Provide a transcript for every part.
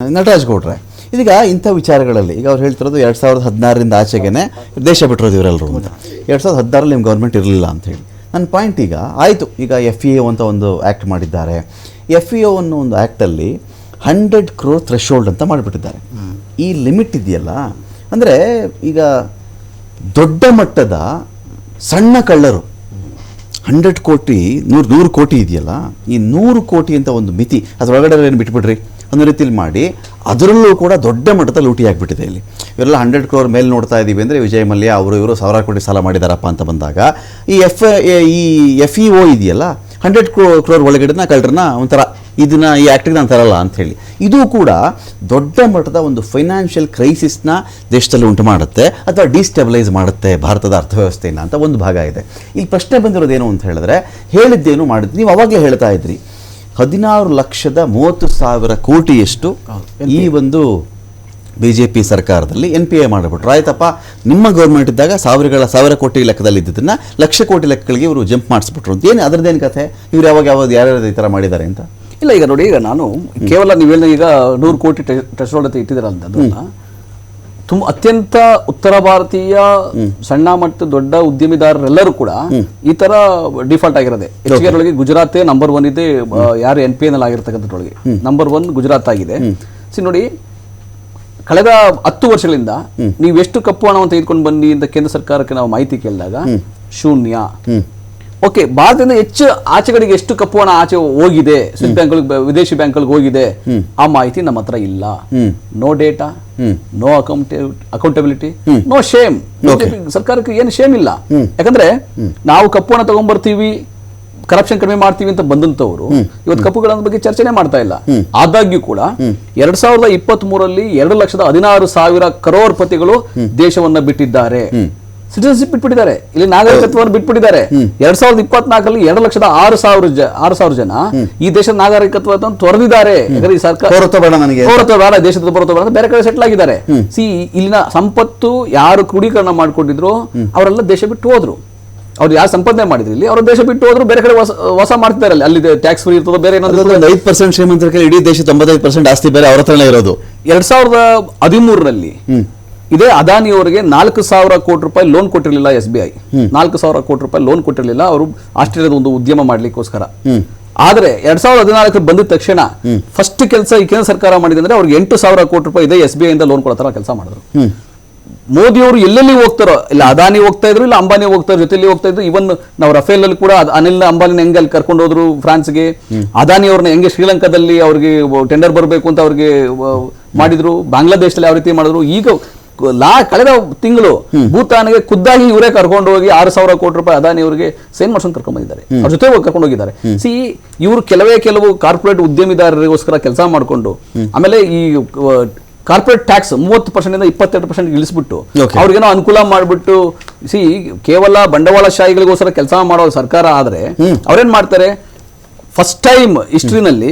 ನಟರಾಜ್ ಗೌಡ್ರೆ ಇದೀಗ ಇಂಥ ವಿಚಾರಗಳಲ್ಲಿ ಈಗ ಅವ್ರು ಹೇಳ್ತಿರೋದು 2016ರಿಂದ ಆಚೆಗೆ ದೇಶ ಬಿಟ್ಟಿರೋದು ಇವರೆಲ್ಲರೂ ಅಂತ 2016ರಲ್ಲಿ ನಿಮ್ಮ ಗೌರ್ಮೆಂಟ್ ಇರಲಿಲ್ಲ ಅಂತ ಹೇಳಿ. ನನ್ನ ಪಾಯಿಂಟ್ ಈಗ ಆಯಿತು, ಈಗ FEO ಅಂತ ಒಂದು ಆ್ಯಕ್ಟ್ ಮಾಡಿದ್ದಾರೆ. FEO ಅನ್ನೋ ಒಂದು ಆ್ಯಕ್ಟಲ್ಲಿ 100 crore ಥ್ರೆಶೋಲ್ಡ್ ಅಂತ ಮಾಡಿಬಿಟ್ಟಿದ್ದಾರೆ. ಈ ಲಿಮಿಟ್ ಇದೆಯಲ್ಲ, ಅಂದರೆ ಈಗ ದೊಡ್ಡ ಮಟ್ಟದ ಸಣ್ಣ ಕಳ್ಳರು 100 ಕೋಟಿ 100 ಕೋಟಿ ಇದೆಯಲ್ಲ, ಈ 100 ಕೋಟಿ ಅಂತ ಒಂದು ಮಿತಿ ಅದರೊಳಗಡೆ ಏನು ಬಿಟ್ಬಿಡ್ರಿ ಅನ್ನೋ ರೀತಿಯಲ್ಲಿ ಮಾಡಿ ಅದರಲ್ಲೂ ಕೂಡ ದೊಡ್ಡ ಮಟ್ಟದ ಲೂಟಿ ಆಗಿಬಿಟ್ಟಿದೆ. ಇಲ್ಲಿ ಇವರೆಲ್ಲ 100 crore ಮೇಲೆ ನೋಡ್ತಾ ಇದ್ದೀವಿ ಅಂದರೆ ವಿಜಯ್ ಮಲ್ಯ ಅವರು ಇವರು 1000 ಕೋಟಿ ಸಾಲ ಮಾಡಿದಾರಪ್ಪ ಅಂತ ಬಂದಾಗ ಈ FEO ಇದೆಯಲ್ಲ 100 crore ಒಳಗಡೆನ ಕಳ್ಳರನ್ನ ಒಂಥರ ಇದನ್ನ ಈ ಆ್ಯಕ್ಟಿಗೆ ನಾನು ತರಲ್ಲ ಅಂಥೇಳಿ, ಇದು ಕೂಡ ದೊಡ್ಡ ಮಟ್ಟದ ಒಂದು ಫೈನಾನ್ಷಿಯಲ್ ಕ್ರೈಸಿಸ್ನ ದೇಶದಲ್ಲಿ ಉಂಟು ಮಾಡುತ್ತೆ ಅಥವಾ ಡಿಸ್ಟೆಬಿಲೈಸ್ ಮಾಡುತ್ತೆ ಭಾರತದ ಅರ್ಥವ್ಯವಸ್ಥೆಯನ್ನು ಅಂತ ಒಂದು ಭಾಗ ಇದೆ. ಇಲ್ಲಿ ಪ್ರಶ್ನೆ ಬಂದಿರೋದೇನು ಅಂತ ಹೇಳಿದ್ರೆ, ಹೇಳಿದ್ದೇನು ಮಾಡಿದ್ದು ನೀವು ಅವಾಗಲೇ ಹೇಳ್ತಾ ಇದ್ರಿ 16,30,000 ಕೋಟಿಯಷ್ಟು ಈ ಒಂದು BJP ಸರ್ಕಾರದಲ್ಲಿ NPA ಮಾಡಿಬಿಟ್ರು. ಆಯ್ತಪ್ಪ, ನಿಮ್ಮ ಗೌರ್ಮೆಂಟ್ ಇದ್ದಾಗ 1,000 ಕೋಟಿ ಲೆಕ್ಕದಲ್ಲಿ ಇದ್ದಿದ್ದನ್ನು 1,00,000 ಕೋಟಿ ಲೆಕ್ಕಗಳಿಗೆ ಇವರು ಜಂಪ್ ಮಾಡಿಸ್ಬಿಟ್ರು ಅಂತ. ಏನು ಅದರದ್ದೇನು ಕಥೆ? ಇವ್ರು ಯಾವ್ದು ಯಾರ್ಯಾರು ಈ ಥರ ಮಾಡಿದ್ದಾರೆ ಅಂತ? ಇಲ್ಲ, ಈಗ ನೋಡಿ, ಈಗ ನಾನು ಕೇವಲ ನೀವೆಲ್ಲ ಈಗ 100 ಕೋಟಿ ಥ್ರೆಶೋಲ್ಡ್ ಅಂತ ಇಟ್ಟಿದ್ದೀರಲ್ಲ, ಅದನ್ನ ತುಂಬ ಅತ್ಯಂತ ಉತ್ತರ ಭಾರತೀಯ ಸಣ್ಣ ಮತ್ತು ದೊಡ್ಡ ಉದ್ಯಮಿದಾರರೆಲ್ಲರೂ ಕೂಡ ಈ ತರ ಡಿಫಾಲ್ಟ್ ಆಗಿರೋದೆ. ಹೆಚ್ಚಿಗೆ ಗುಜರಾತೇ ನಂಬರ್ 1 ಇದೆ, ಯಾರು NPA ನಲ್ಲಿ ಆಗಿರ್ತಕ್ಕಂಥದ್ರೊಳಗೆ ನಂಬರ್ 1 ಗುಜರಾತ್ ಆಗಿದೆ. ನೋಡಿ, ಕಳೆದ 10 ವರ್ಷಗಳಿಂದ ನೀವು ಎಷ್ಟು ಕಪ್ಪು ಹಣವನ್ನು ತೆಗೆದುಕೊಂಡು ಬನ್ನಿ ಅಂತ ಕೇಂದ್ರ ಸರ್ಕಾರಕ್ಕೆ ನಾವು ಮಾಹಿತಿ ಕೇಳಿದಾಗ ಶೂನ್ಯ. ಓಕೆ, ಭಾರತದಿಂದ ಹೆಚ್ಚು ಆಚೆಗಳಿಗೆ ಎಷ್ಟು ಕಪ್ಪು ಹಣ ಆಚೆ ಹೋಗಿದೆ, ಸ್ವಿಸ್ ಬ್ಯಾಂಕ್ಗಳಿಗೆ, ವಿದೇಶಿ ಬ್ಯಾಂಕ್ಗಳಿಗೆ ಹೋಗಿದೆ, ಆ ಮಾಹಿತಿ ನಮ್ಮ ಹತ್ರ ಇಲ್ಲ. No data, no accountability, no shame. ಸರ್ಕಾರಕ್ಕೆ ಏನು ಶೇಮ್ ಇಲ್ಲ. ಯಾಕಂದ್ರೆ ನಾವು ಕಪ್ಪು ಹಣ ತಗೊಂಡ್ಬರ್ತೀವಿ, ಕರಪ್ಷನ್ ಕಡಿಮೆ ಮಾಡ್ತೀವಿ ಅಂತ ಬಂದಂತವರು ಇವತ್ತು ಕಪ್ಪುಗಳ ಬಗ್ಗೆ ಚರ್ಚೆನೆ ಮಾಡ್ತಾ ಇಲ್ಲ. ಆದಾಗ್ಯೂ ಕೂಡ 2023ರಲ್ಲಿ 2,16,000 ಕರೋರ್ಪತಿಗಳು ದೇಶವನ್ನ ಬಿಟ್ಟಿದ್ದಾರೆ, ಸಿಟಿಸನ್ಶಿಪ್ ಬಿಟ್ಬಿಟ್ಟಿದ್ದಾರೆ, ಇಲ್ಲಿ ನಾಗರಿಕತ್ವವನ್ನು ಬಿಟ್ಬಿಟ್ಟಿದ್ದಾರೆ. 2024ರಲ್ಲಿ 2,06,000 ಜನ ಈ ದೇಶದ ನಾಗರಿಕತ್ವ ತೊರೆದಿದ್ದಾರೆ. ಈ ಸರ್ಕಾರ ದೇಶದ ಪೌರತ್ವ ಬೇರೆ ಕಡೆ ಸೆಟ್ಲ್ ಆಗಿದ್ದಾರೆ. ಇಲ್ಲಿನ ಸಂಪತ್ತು ಯಾರು ಕ್ರೋಢೀಕರಣ ಮಾಡ್ಕೊಂಡಿದ್ರು ಅವರೆಲ್ಲ ದೇಶ ಬಿಟ್ಟು ಹೋದ್ರು. ಅವ್ರು ಯಾರು ಸಂಪಾದನೆ ಮಾಡಿದ್ರು ಇಲ್ಲಿ ಅವ್ರ ದೇಶ ಬಿಟ್ಟು ಹೋದ್ರು, ಬೇರೆ ಕಡೆ ಹೊಸ ಮಾಡ್ತಿದ್ದಾರೆ. ಅಲ್ಲಿ ಟ್ಯಾಕ್ಸ್ ಫ್ರೀ ಇರ್ತದೆ, ಬೇರೆ ಏನಾದ್ರು 5% ಶ್ರೀಮಂತರಿಗೆ ಇಡೀ ದೇಶ 95% ಆಸ್ತಿ ಬೇರೆ ಅವ್ರ ಹತ್ರನೇ ಇರೋದು. 2013ರಲ್ಲಿ ಇದೇ ಅದಾನಿಯವರಿಗೆ 4,000 ಕೋಟಿ ರೂಪಾಯಿ ಲೋನ್ ಕೊಟ್ಟಿರಲಿಲ್ಲ SBI. 4,000 ಕೋಟಿ ರೂಪಾಯಿ ಲೋನ್ ಕೊಟ್ಟಿರಲಿಲ್ಲ ಅವರು ಆಸ್ಟ್ರೇಲಿಯಾದ ಒಂದು ಉದ್ಯಮ ಮಾಡ್ಲಿಕ್ಕೋಸ್ಕರ. ಆದ್ರೆ 2014 ಬಂದಿದ ತಕ್ಷಣ ಫಸ್ಟ್ ಕೆಲಸ ಈ ಕೇಂದ್ರ ಸರ್ಕಾರ ಮಾಡಿದೆ ಅಂದ್ರೆ ಅವ್ರಿಗೆ 8,000 ಕೋಟಿ ರೂಪಾಯಿ ಇದೆ SBI ಇಂದ ಲೋನ್ ಕೊಡೋ ತರ ಕೆಲಸ ಮಾಡಿದ್ರು. ಮೋದಿ ಅವರು ಎಲ್ಲೆಲ್ಲಿ ಹೋಗ್ತಾರೋ, ಇಲ್ಲ ಅದಾನಿ ಹೋಗ್ತಾ ಇದ್ರು, ಇಲ್ಲ ಅಂಬಾನಿ ಹೋಗ್ತಾ ಇದ್ರು, ಜೊತೆಲಿ ಹೋಗ್ತಾ ಇದ್ರು. ಇವನ್ ನಾವು ರಫೇಲ್ ಅಲ್ಲಿ ಕೂಡ ಅನಿಲ್ ಅಂಬಾನಿ ಹೆಂಗೆ ಅಲ್ಲಿ ಕರ್ಕೊಂಡು ಹೋದ್ರು ಫ್ರಾನ್ಸ್ಗೆ, ಅದಾನಿ ಅವ್ರನ್ನ ಹೆಂಗೆ ಶ್ರೀಲಂಕಾದಲ್ಲಿ ಅವ್ರಿಗೆ ಟೆಂಡರ್ ಬರಬೇಕು ಅಂತ ಅವ್ರಿಗೆ ಮಾಡಿದ್ರು, ಬಾಂಗ್ಲಾದೇಶದಲ್ಲಿ ಯಾವ ರೀತಿ ಮಾಡಿದ್ರು. ಈಗ ಕಳೆದ ತಿಂಗಳು ಭೂತಾನ್ಗೆ ಖುದ್ದಾಗಿ ಇವರೇ ಕರ್ಕೊಂಡು ಹೋಗಿ 6,000 ಕೋಟಿ ರೂಪಾಯಿ ಅದಾನಿ ಅವರಿಗೆ ಸೈನ್ ಮಾಡ್ಸ್ಕೊಂಡು ಕರ್ಕೊಂಡು ಬಂದಿದ್ದಾರೆ, ಅವ್ರ ಜೊತೆ ಕರ್ಕೊಂಡು ಹೋಗಿದ್ದಾರೆ. ಇವರು ಕೆಲವು ಕಾರ್ಪೊರೇಟ್ ಉದ್ಯಮಿದಾರರಿಗೋಸ್ಕರ ಕೆಲಸ ಮಾಡಿಕೊಂಡು ಆಮೇಲೆ ಈ ಕಾರ್ಪೊರೇಟ್ ಟ್ಯಾಕ್ಸ್ 30% 22% ಇಳಿಸ್ಬಿಟ್ಟು ಅವ್ರಿಗೇನೋ ಅನುಕೂಲ ಮಾಡಿಬಿಟ್ಟು ಕೇವಲ ಬಂಡವಾಳಶಾಹಿಗಳಿಗೋಸ್ಕರ ಕೆಲಸ ಮಾಡೋ ಸರ್ಕಾರ ಆದ್ರೆ ಅವ್ರೇನ್ ಮಾಡ್ತಾರೆ, ಫಸ್ಟ್ ಟೈಮ್ ಹಿಸ್ಟ್ರಿನಲ್ಲಿ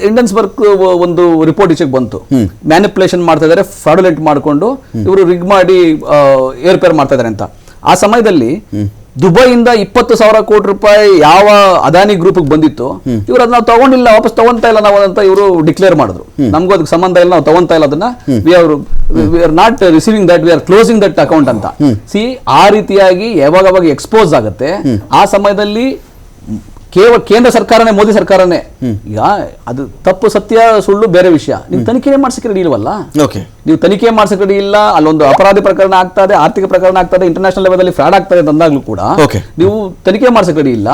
ಇಂಡನ್ಸ್ಬರ್ಗ್ ಒಂದು ರಿಪೋರ್ಟ್ ಈಚೆಗೆ ಬಂತು. ಮ್ಯಾನಿಪುಲೇಷನ್ ಮಾಡ್ತಾ ಇದಾರೆ, ಫ್ರಾಡುಲೆಂಟ್ ಮಾಡಿಕೊಂಡು ಇವರು ರಿಗ್ ಮಾಡಿ ಏರ್ಪೇರ್ ಮಾಡ್ತಾ ಇದಾರೆ ಅಂತ. ಆ ಸಮಯದಲ್ಲಿ ದುಬೈಯಿಂದ 20,000 ಕೋಟಿ ರೂಪಾಯಿ ಯಾವ ಅದಾನಿ ಗ್ರೂಪ್ ಬಂದಿತ್ತು, ಇವ್ರು ಅದನ್ನ ನಾವು ತಗೊಂಡಿಲ್ಲ, ವಾಪಸ್ ತಗೊಂತಾ ಇಲ್ಲ ನಾವು ಅಂತ ಇವರು ಡಿಕ್ಲೇರ್ ಮಾಡಿದ್ರು. ನಮಗೂ ಅದಕ್ಕೆ ಸಂಬಂಧ ಇಲ್ಲ, ನಾವು ತಗೊಂತಾ ಇಲ್ಲ ಅದನ್ನ, we are not receiving that, we are closing that account ಅಂತ. ಆ ರೀತಿಯಾಗಿ ಯಾವಾಗ ಎಕ್ಸ್ಪೋಸ್ ಆಗುತ್ತೆ, ಆ ಸಮಯದಲ್ಲಿ ಕೇಂದ್ರ ಸರ್ಕಾರನೇ, ಮೋದಿ ಸರ್ಕಾರನೇ, ಈಗ ಅದು ತಪ್ಪು ಸತ್ಯ ಸುಳ್ಳು ಬೇರೆ ವಿಷಯ, ನೀವು ತನಿಖೆ ಮಾಡ್ಸಕ್ಕೆ ರೆಡಿ ಇಲ್ವಲ್ಲ. ನೀವು ತನಿಖೆ ಮಾಡ್ಸಕ್ಕೆ ರೆಡಿ ಇಲ್ಲ, ಅಲ್ಲೊಂದು ಅಪರಾಧಿ ಪ್ರಕರಣ ಆಗ್ತದೆ, ಆರ್ಥಿಕ ಪ್ರಕರಣ ಆಗ್ತದೆ, ಇಂಟರ್ನ್ಯಾಷನಲ್ ಲೆವೆಲ್ ಅಲ್ಲಿ ಫ್ರಾಡ್ ಆಗ್ತದೆ ಅಂದಾಗ್ಲೂ ಕೂಡ ನೀವು ತನಿಖೆ ಮಾಡ್ಸಕ್ಕೆ ರೆಡಿ ಇಲ್ಲ,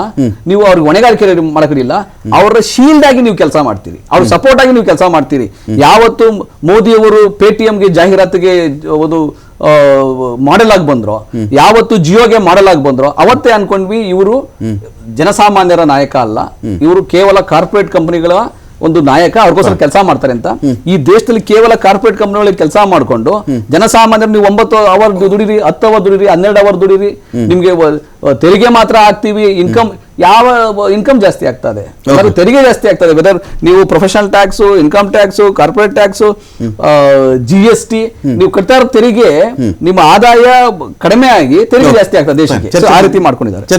ನೀವು ಅವ್ರಿಗೆ ಹೊಣೆಗಾರಿಕೆ ಮಾಡಕ್ಕೆ ರೆಡಿ ಇಲ್ಲ. ಅವರ ಶೀಲ್ಡ್ ಆಗಿ ನೀವು ಕೆಲಸ ಮಾಡ್ತೀರಿ, ಅವ್ರ ಸಪೋರ್ಟ್ ಆಗಿ ನೀವು ಕೆಲಸ ಮಾಡ್ತೀರಿ. ಯಾವತ್ತು ಮೋದಿಯವರು ಪೇಟಿಎಂಗೆ ಜಾಹೀರಾತಿಗೆ ಒಂದು ಮಾಡೆಲ್ ಆಗಿ ಬಂದ್ರು, ಯಾವತ್ತು ಜಿಯೋಗೆ ಮಾಡೆಲ್ ಆಗಿ ಬಂದ್ರು, ಅವತ್ತೇ ಅನ್ಕೊಂಡ್ವಿ ಇವರು ಜನಸಾಮಾನ್ಯರ ನಾಯಕ ಅಲ್ಲ, ಇವರು ಕೇವಲ ಕಾರ್ಪೊರೇಟ್ ಕಂಪನಿಗಳ ಒಂದು ನಾಯಕ, ಅವ್ರಿಗೋಸ್ಕರ ಕೆಲಸ ಮಾಡ್ತಾರೆ ಅಂತ. ಈ ದೇಶದಲ್ಲಿ ಕೇವಲ ಕಾರ್ಪೊರೇಟ್ ಕಂಪನಿಗಳಿಗೆ ಕೆಲಸ ಮಾಡಿಕೊಂಡು ಜನಸಾಮಾನ್ಯರು ನೀವು 9 ಅವರ್ ದುಡಿರಿ, 10 ಅವರ್ ದುಡಿರಿ, 12 ಅವರ್ ದುಡಿರಿ, ನಿಮ್ಗೆ ತೆರಿಗೆ ಮಾತ್ರ ಹಾಕ್ತೀವಿ, ಯಾವ ಇನ್ಕಮ್ ಜಾಸ್ತಿ ಆಗ್ತದೆ, ತೆರಿಗೆ ಜಾಸ್ತಿ ಆಗ್ತದೆ. ವೆದರ್ ನೀವು professional tax, income tax, corporate tax, GST ನೀವು ಕಟ್ತಾ ಇರೋ ತೆರಿಗೆ, ನಿಮ್ಮ ಆದಾಯ ಕಡಿಮೆ ಆಗಿ ತೆರಿಗೆ ಜಾಸ್ತಿ ಆಗ್ತದೆ ದೇಶಕ್ಕೆ. ಆ ರೀತಿ ಮಾಡ್ಕೊಂಡಿದ್ದಾರೆ.